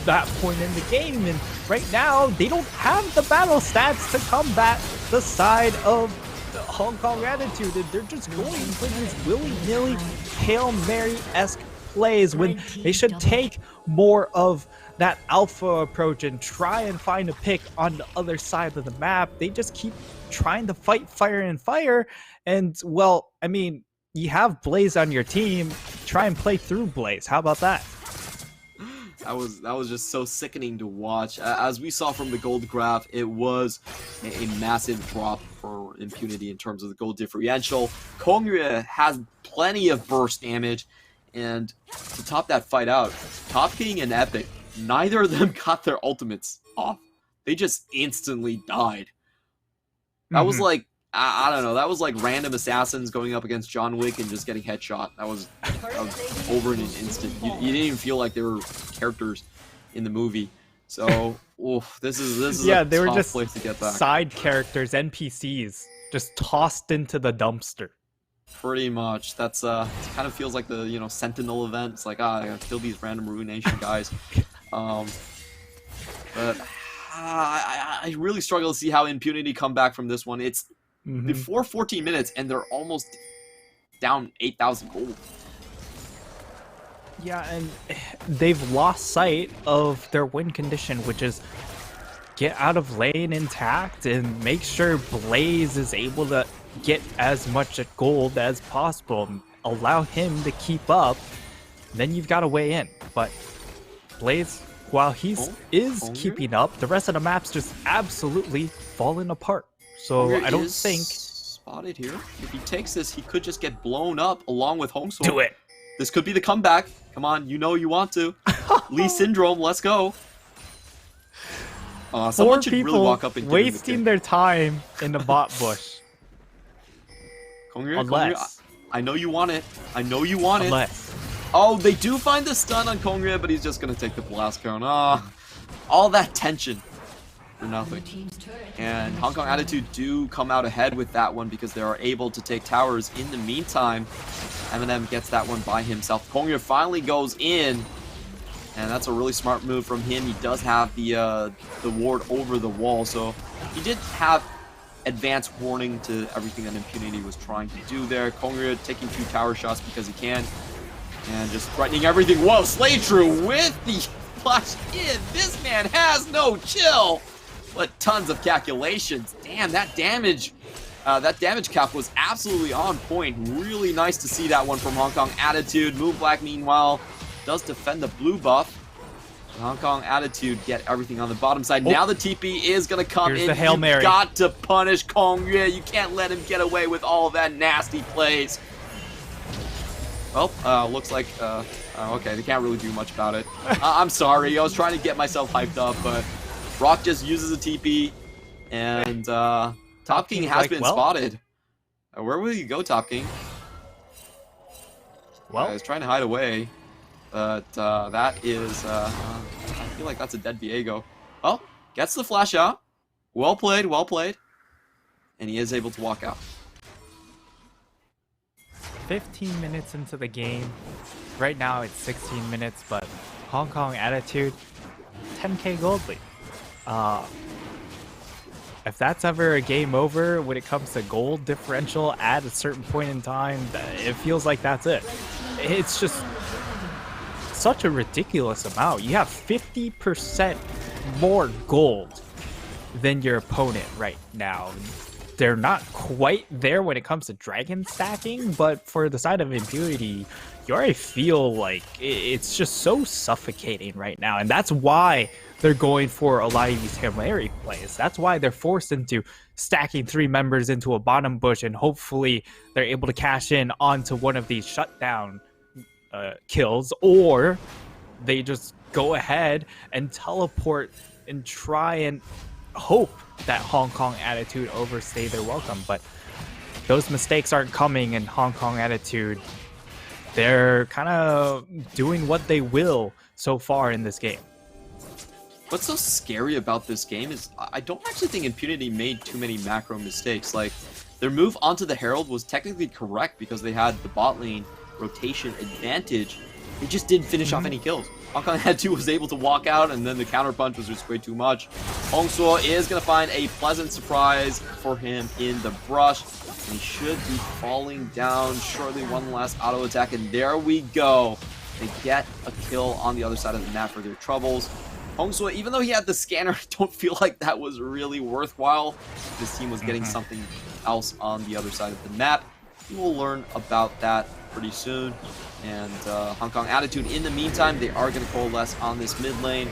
[SPEAKER 2] that point in the game. And right now, they don't have the battle stats to combat the side of the Hong Kong Attitude. And they're just going for these willy-nilly Hail Mary-esque plays when they should take more of that alpha approach and try and find a pick on the other side of the map. They just keep trying to fight fire and fire, and well, I mean, you have Blaze on your team, try and play through Blaze. How about that?
[SPEAKER 1] That was just so sickening to watch. As we saw from the gold graph, it was a massive drop for Impunity in terms of the gold differential. Kongre has plenty of burst damage, and to top that fight out, Top King and Epic, neither of them got their ultimates off. They just instantly died. That was like, I don't know, that was like random assassins going up against John Wick and just getting headshot. That was over in an instant. You didn't even feel like they were characters in the movie. So, oof, this is
[SPEAKER 2] yeah,
[SPEAKER 1] a
[SPEAKER 2] they were
[SPEAKER 1] tough
[SPEAKER 2] just
[SPEAKER 1] place to get back.
[SPEAKER 2] Side characters, NPCs, just tossed into the dumpster.
[SPEAKER 1] Pretty much. That's it kind of feels like the Sentinel event. It's like I gotta kill these random Ruination guys. But I really struggle to see how Impunity come back from this one. It's before 14 minutes and they're almost down 8,000 gold.
[SPEAKER 2] Yeah, and they've lost sight of their win condition, which is get out of lane intact and make sure Blaze is able to get as much gold as possible. Allow him to keep up, then you've got to weigh in. But Blaze, while he's keeping up, the rest of the map's just absolutely falling apart. So I don't think
[SPEAKER 1] spotted here. If he takes this, he could just get blown up along with Hongso.
[SPEAKER 2] Do it.
[SPEAKER 1] This could be the comeback. Come on, you know you want to. Lee Syndrome, let's go. Someone should really walk up and
[SPEAKER 2] wasting their time in the bot bush.
[SPEAKER 1] Unless I know you want it. I know you want it.
[SPEAKER 2] Unless.
[SPEAKER 1] Oh, they do find the stun on Kongria, but he's just gonna take the blast cone. All that tension for nothing. And Hong Kong Attitude do come out ahead with that one because they are able to take towers. In the meantime, Eminem gets that one by himself. Kongria finally goes in, and that's a really smart move from him. He does have the ward over the wall, so he did have advance warning to everything that Impunity was trying to do there. Kongria taking 2 tower shots because he can, and just threatening everything. Whoa, Slaytrue with the flash in. This man has no chill, but tons of calculations. Damn, that damage cap was absolutely on point. Really nice to see that one from Hong Kong Attitude. Move Black, meanwhile, does defend the blue buff. Hong Kong Attitude get everything on the bottom side. Now the TP is going to come in.
[SPEAKER 2] The Hail Mary.
[SPEAKER 1] You got to punish Kongria. You can't let him get away with all of that nasty plays. Well, looks like, okay, they can't really do much about it. I'm sorry. I was trying to get myself hyped up, but Rock just uses a TP, and Top King has been spotted. Where will you go, Top King?
[SPEAKER 2] Well,
[SPEAKER 1] he's trying to hide away. But that is, I feel like that's a dead Viego. Oh, gets the flash out. Well played, well played. And he is able to walk out.
[SPEAKER 2] 15 minutes into the game. Right now it's 16 minutes, but Hong Kong Attitude, 10k gold lead. If that's ever a game over when it comes to gold differential at a certain point in time, it feels like that's it. It's just such a ridiculous amount. You have 50% more gold than your opponent right now. They're not quite there when it comes to dragon stacking, but for the side of Impunity, you already feel like it's just so suffocating right now. And that's why they're going for a lot of these Hail Mary plays. That's why they're forced into stacking 3 members into a bottom bush, and hopefully they're able to cash in onto one of these shutdown kills, or they just go ahead and teleport and try and hope that Hong Kong Attitude overstay their welcome. But those mistakes aren't coming, and Hong Kong Attitude, they're kind of doing what they will so far in this game.
[SPEAKER 1] What's so scary about this game is I don't actually think Impunity made too many macro mistakes. Like, their move onto the Herald was technically correct because they had the bot lane rotation advantage. They just didn't finish off any kills. Hong Kong Attitude was able to walk out, and then the counter punch was just way too much. Hongso is going to find a pleasant surprise for him in the brush. He should be falling down shortly. One last auto attack, and there we go. They get a kill on the other side of the map for their troubles. Hongso, even though he had the scanner, I don't feel like that was really worthwhile. This team was getting something else on the other side of the map. We will learn about that pretty soon. And Hong Kong Attitude, in the meantime, they are going to coalesce on this mid lane.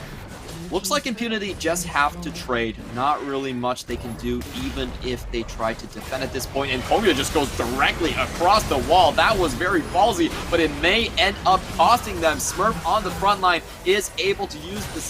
[SPEAKER 1] Looks like Impunity just have to trade. Not really much they can do, even if they try to defend at this point. And Kongria just goes directly across the wall. That was very ballsy, but it may end up costing them. Smurf on the front line is able to use the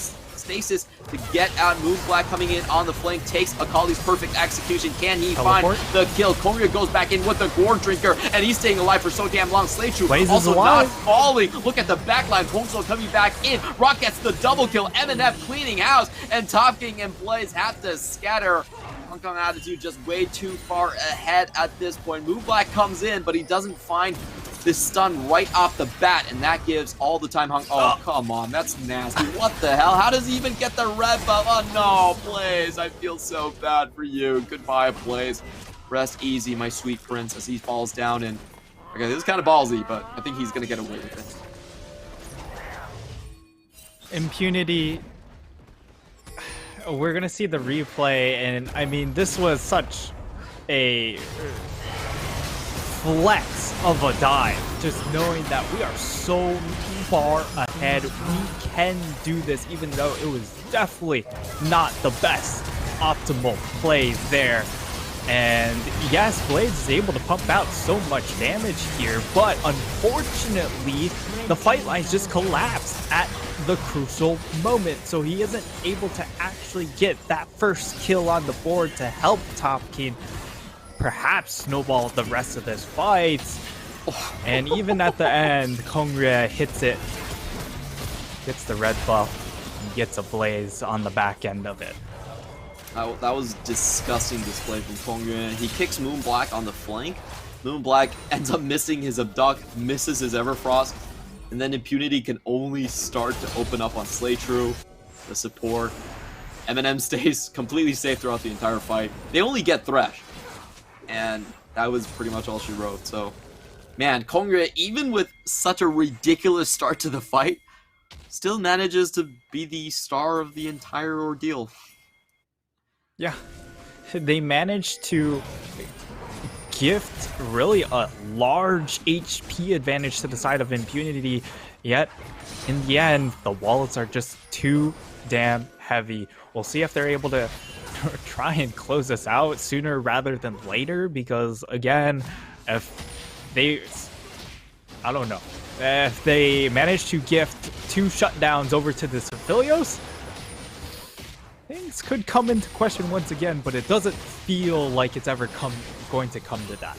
[SPEAKER 1] stasis to get out. Moon Black coming in on the flank, takes Akali's perfect execution. Can he find the kill? Kongria goes back in with the Gore Drinker, and he's staying alive for so damn long. Slaytrue also not falling. Look at the backline. Hongso coming back in. Rock gets the double kill. MNF cleaning house, and Top King and Blaze have to scatter. Hong Kong Attitude just way too far ahead at this point. Moonblack comes in, but he doesn't find this stun right off the bat, and that gives all the time Oh, come on, that's nasty. What the hell? How does he even get the red buff? Oh no, Blaze, I feel so bad for you. Goodbye, Blaze. Rest easy, my sweet prince, as he falls down. And okay, this is kind of ballsy, but I think he's gonna get away with it.
[SPEAKER 2] Impunity. We're gonna see the replay, and I mean, this was such a flex of a dive, just knowing that we are so far ahead. We can do this, even though it was definitely not the best optimal plays there. And yes, Blaze is able to pump out so much damage here, but unfortunately, the fight lines just collapsed at the crucial moment, so he isn't able to actually get that first kill on the board to help Top King perhaps snowball the rest of this fight. And even at the end, Kongrye hits it, gets the red buff, and gets a Blaze on the back end of it.
[SPEAKER 1] That was disgusting display from Kongrye. He kicks Moonblack on the flank. Moonblack ends up missing his abduct, misses his Everfrost, and then Impunity can only start to open up on Slaytrue, the support. Eminem stays completely safe throughout the entire fight. They only get Thresh, and that was pretty much all she wrote. So, man, Kongrye, even with such a ridiculous start to the fight, still manages to be the star of the entire ordeal.
[SPEAKER 2] Yeah, they managed to gift really a large HP advantage to the side of Impunity, yet in the end, the wallets are just too damn heavy. We'll see if they're able to try and close this out sooner rather than later, because again, if they, I don't know, if they manage to gift 2 shutdowns over to the Civilios, things could come into question once again, but it doesn't feel like it's ever going to come to that.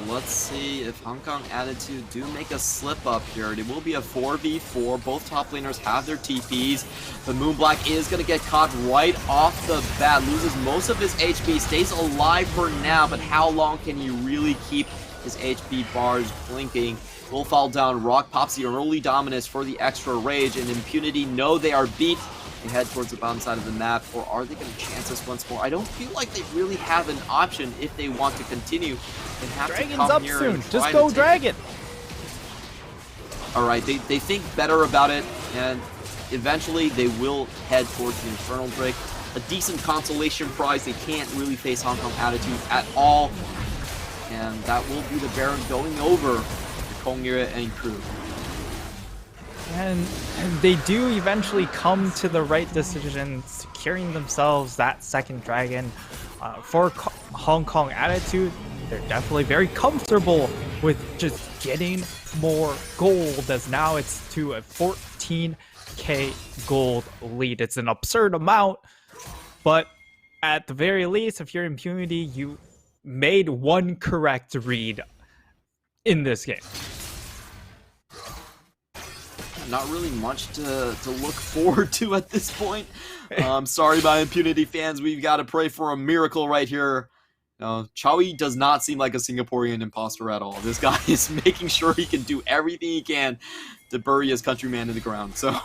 [SPEAKER 1] Let's see if Hong Kong Attitude do make a slip up here. It will be a 4v4. Both top laners have their TPs. The Moonblack is going to get caught right off the bat. Loses most of his HP. Stays alive for now, but how long can he really keep his HP bars blinking? Will fall down. Rock pops the early dominance for the extra rage, and Impunity know they are beat. They head towards the bottom side of the map, or are they going to chance this once more? I don't feel like they really have an option if they want to continue. They have
[SPEAKER 2] Dragon's
[SPEAKER 1] to come
[SPEAKER 2] up
[SPEAKER 1] here
[SPEAKER 2] soon.
[SPEAKER 1] And
[SPEAKER 2] Just go Dragon.
[SPEAKER 1] All right, they think better about it, and eventually they will head towards the Infernal Drake. A decent consolation prize. They can't really face Hong Kong Attitude at all, and that will be the Baron going over to Kongrye and crew.
[SPEAKER 2] And they do eventually come to the right decision, securing themselves that second dragon. For Hong Kong Attitude, they're definitely very comfortable with just getting more gold, as now it's to a 14k gold lead. It's an absurd amount, but at the very least, if you're Impunity, you made one correct read in this game.
[SPEAKER 1] Not really much to look forward to at this point. Sorry, my Impunity fans. We've got to pray for a miracle right here. Chowie does not seem like a Singaporean imposter at all. This guy is making sure he can do everything he can to bury his countryman in the ground. So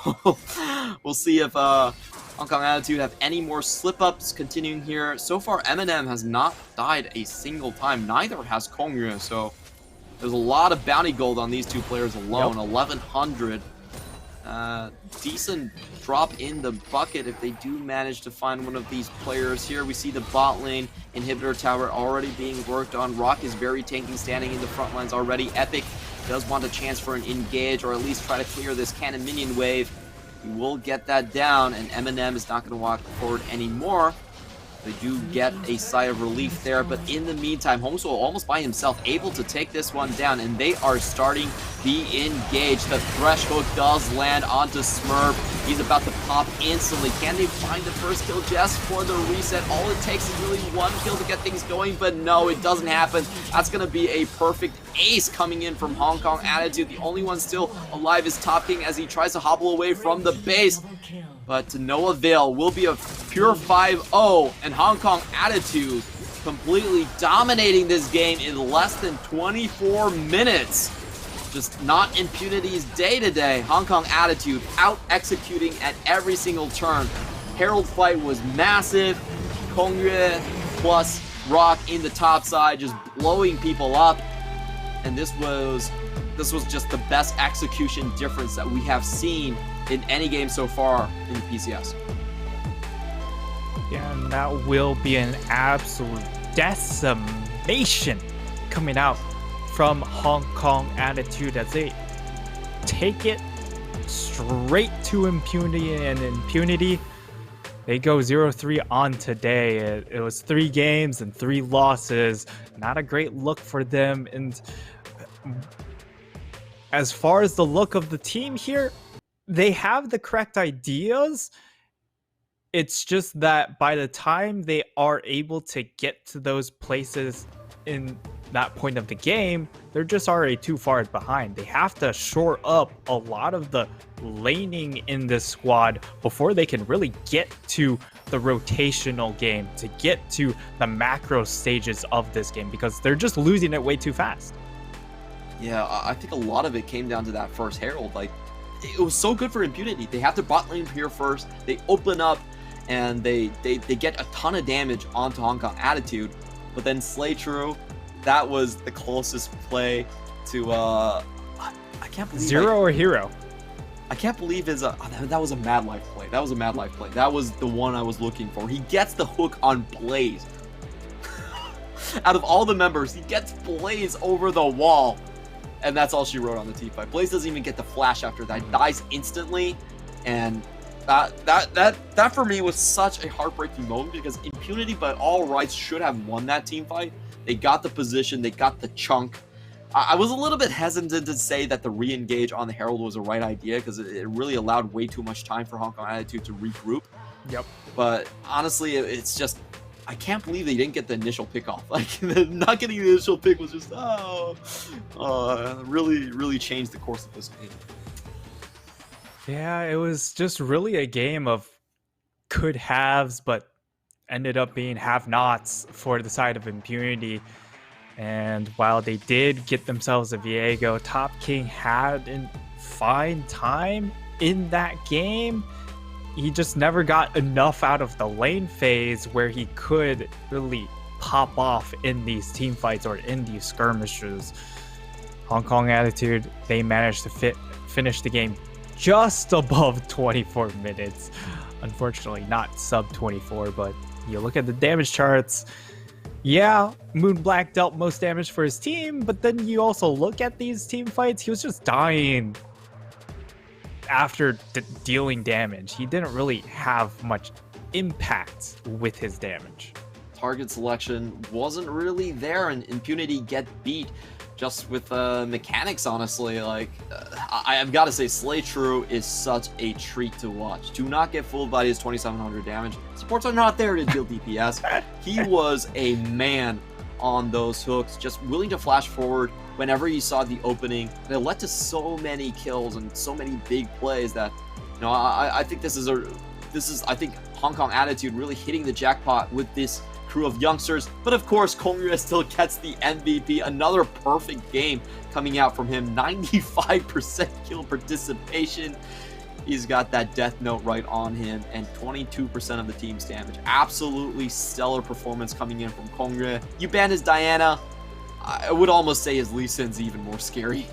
[SPEAKER 1] we'll see if Hong Kong Attitude have any more slip-ups continuing here. So far, Eminem has not died a single time. Neither has Kongrye. So there's a lot of bounty gold on these two players alone. Yep. 1,100. Decent drop in the bucket if they do manage to find one of these players here. We see the bot lane inhibitor tower already being worked on. Rock is very tanky, standing in the front lines already. Epic does want a chance for an engage, or at least try to clear this cannon minion wave. He will get that down, and Eminem is not going to walk forward anymore. They do get a sigh of relief there, but in the meantime, Hongso almost by himself able to take this one down, and they are starting the engage. The Thresh Hook does land onto Smurf. He's about to pop instantly. Can they find the first kill just for the reset? All it takes is really one kill to get things going, but no, it doesn't happen. That's going to be a perfect ace coming in from Hong Kong Attitude. The only one still alive is Top King as he tries to hobble away from the base. but to no avail. Will be a pure 5-0, and Hong Kong Attitude completely dominating this game in less than 24 minutes. Just not Impunity's day today. Hong Kong Attitude out executing at every single turn. Herald fight was massive. Kongyue plus Rock in the top side, just blowing people up. And this was just the best execution difference that we have seen in any game so far in the PCS.
[SPEAKER 2] Yeah, and that will be an absolute decimation coming out from Hong Kong Attitude as they take it straight to Impunity, and Impunity, they go 0-3 on today. It was 3 games and 3 losses. Not a great look for them. And as far as the look of the team here, they have the correct ideas. It's just that by the time they are able to get to those places in that point of the game, they're just already too far behind. They have to shore up a lot of the laning in this squad before they can really get to the rotational game, to get to the macro stages of this game, because they're just losing it way too fast.
[SPEAKER 1] Yeah, I think a lot of it came down to that first Herald. Like, it was so good for Impunity. They have their bot lane here first, they open up, and they get a ton of damage onto Hong Kong Attitude. But then Slay True, that was the closest play to I can't believe
[SPEAKER 2] Zero or Hero.
[SPEAKER 1] I can't believe that was a Mad Life play. That was a Mad Life play. That was the one I was looking for. He gets the hook on Blaze. Out of all the members, he gets Blaze over the wall. And that's all she wrote on the teamfight. Blaze doesn't even get the flash after that. Dies instantly. And that for me was such a heartbreaking moment, because Impunity by all rights should have won that teamfight. They got the position, they got the chunk. I was a little bit hesitant to say that the re-engage on the Herald was the right idea, because it really allowed way too much time for Hong Kong Attitude to regroup.
[SPEAKER 2] Yep.
[SPEAKER 1] But honestly, it's just, I can't believe they didn't get the initial pick off. Like, not getting the initial pick was just, really changed the course of this game.
[SPEAKER 2] Yeah, it was just really a game of could haves, but ended up being have-nots for the side of Impunity. And while they did get themselves a Viego, Top King had a fine time in that game. He just never got enough out of the lane phase where he could really pop off in these team fights or in these skirmishes. Hong Kong Attitude, they managed to finish the game just above 24 minutes. Unfortunately, not sub 24, but you look at the damage charts. Yeah, Moonblack dealt most damage for his team, but then you also look at these team fights, he was just dying after dealing damage. He didn't really have much impact with his damage.
[SPEAKER 1] Target selection wasn't really there, and Impunity get beat just with mechanics, honestly. Like, I've got to say, Slay True is such a treat to watch. Do not get fooled by his 2700 damage. Supports are not there to deal DPS. He was a man on those hooks, just willing to flash forward whenever he saw the opening. And it led to so many kills and so many big plays that, you know, I think this is I think Hong Kong Attitude really hitting the jackpot with this crew of youngsters. But of course, Kongyue still gets the MVP. Another perfect game coming out from him. 95% kill participation. He's got that death note right on him, and 22% of the team's damage. Absolutely stellar performance coming in from Kongyue. You ban his Diana, I would almost say his Lee Sin's even more scary.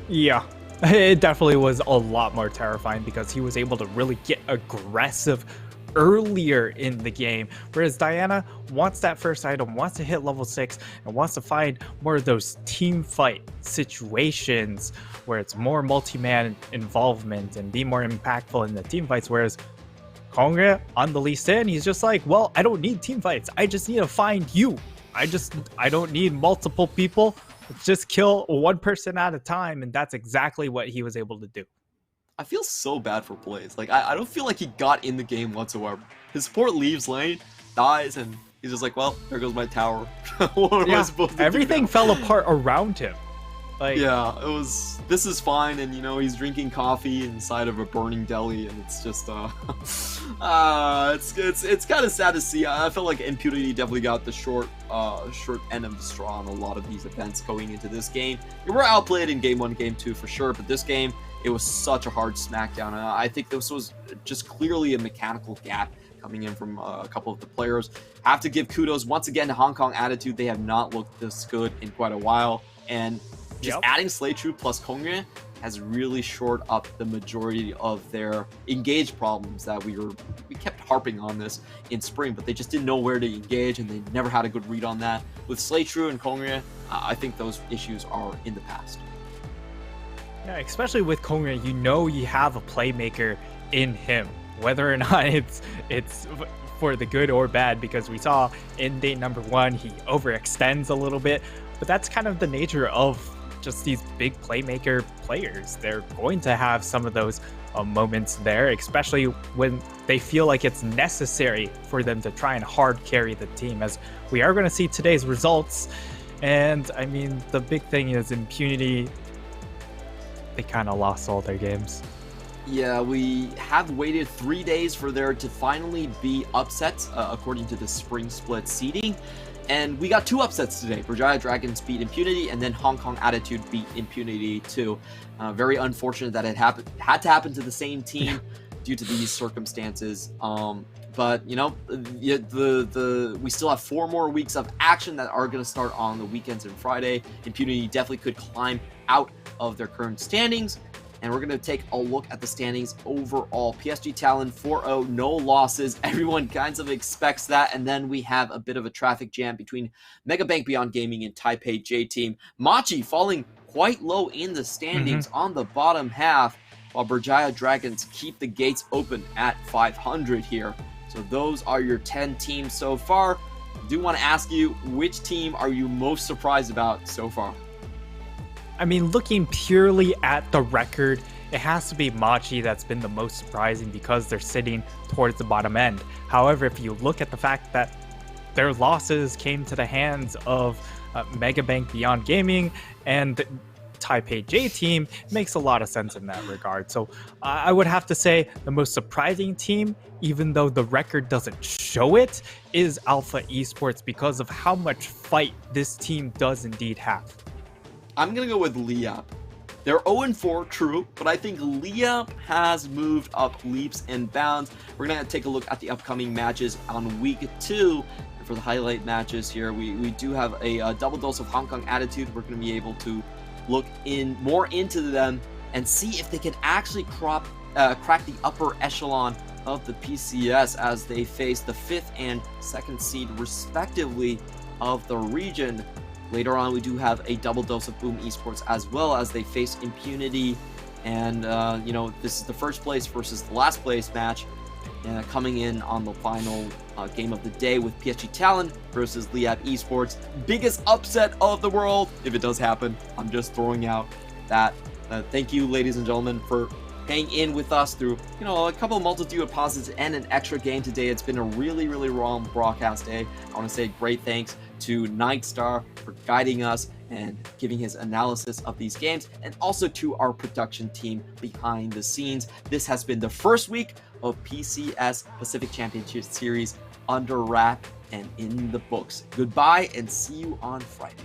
[SPEAKER 2] Yeah, it definitely was a lot more terrifying because he was able to really get aggressive earlier in the game, whereas Diana wants that first item, wants to hit level 6, and wants to find more of those team fight situations where it's more multi-man involvement and be more impactful in the team fights, whereas Kongyue on the Lee Sin, he's just like, well, I don't need team fights, I just need to find you. I don't need multiple people, just kill one person at a time, and that's exactly what he was able to do.
[SPEAKER 1] I feel so bad for Blaze. Like, I don't feel like he got in the game whatsoever. His support leaves lane, dies, and he's just like, well, there goes my tower. What am I supposed to
[SPEAKER 2] everything
[SPEAKER 1] do now?
[SPEAKER 2] fell apart around him. Like,
[SPEAKER 1] yeah, this is fine, and you know, he's drinking coffee inside of a burning deli, and it's just it's kind of sad to see. I feel like Impunity definitely got the short end of the straw on a lot of these events going into this game. We were outplayed in game 1, game 2 for sure, but this game, it was such a hard smackdown. I think this was just clearly a mechanical gap coming in from a couple of the players. Have to give kudos once again to Hong Kong Attitude. They have not looked this good in quite a while, and just adding Slaytrue plus Kongyue has really shored up the majority of their engage problems that we kept harping on this in spring, but they just didn't know where to engage, and they never had a good read on that. With Slaytrue and Kongyue, I think those issues are in the past.
[SPEAKER 2] Yeah, especially with Kongyue, you know you have a playmaker in him, whether or not it's for the good or bad, because we saw in day number 1 he overextends a little bit, but that's kind of the nature of just these big playmaker players. They're going to have some of those moments there, especially when they feel like it's necessary for them to try and hard carry the team, as we are going to see today's results. And I mean, the big thing is Impunity, they kind of lost all their games.
[SPEAKER 1] Yeah, we have waited 3 days for there to finally be upsets, according to the spring split seeding. And we got 2 upsets today. Berjaya Dragons beat Impunity, and then Hong Kong Attitude beat Impunity too. Very unfortunate that it had to happen to the same team due to these circumstances. But you know, we still have 4 more weeks of action that are going to start on the weekends and Friday. Impunity definitely could climb out of their current standings. And we're going to take a look at the standings overall. PSG Talon 4-0, no losses. Everyone kind of expects that. And then we have a bit of a traffic jam between Megabank Beyond Gaming and Taipei J-Team. Machi falling quite low in the standings on the bottom half, while Berjaya Dragons keep the gates open at 500 here. So those are your 10 teams so far. I do want to ask you, which team are you most surprised about so far?
[SPEAKER 2] I mean, looking purely at the record, it has to be Machi that's been the most surprising because they're sitting towards the bottom end. However, if you look at the fact that their losses came to the hands of Megabank Beyond Gaming and Taipei J-Team, it makes a lot of sense in that regard. So I would have to say the most surprising team, even though the record doesn't show it, is Alpha Esports because of how much fight this team does indeed have.
[SPEAKER 1] I'm going to go with Liap. They're 0-4, true, but I think Liap has moved up leaps and bounds. We're going to take a look at the upcoming matches on week 2. And for the highlight matches here, we do have a double dose of Hong Kong Attitude. We're going to be able to look more into them and see if they can actually crack the upper echelon of the PCS as they face the 5th and 2nd seed respectively of the region. Later on, we do have a double dose of Boom Esports as well as they face Impunity. And, you know, this is the first place versus the last place match. Coming in on the final game of the day with PSG Talon versus Liap Esports. Biggest upset of the world, if it does happen. I'm just throwing out that. Thank you, ladies and gentlemen, for hanging in with us through, you know, a couple of multitude of positives and an extra game today. It's been a really, really long broadcast day. I want to say great thanks to Nightstar for guiding us and giving his analysis of these games, and also to our production team behind the scenes. This has been the first week of PCS Pacific Championship Series under wrap and in the books. Goodbye and see you on Friday.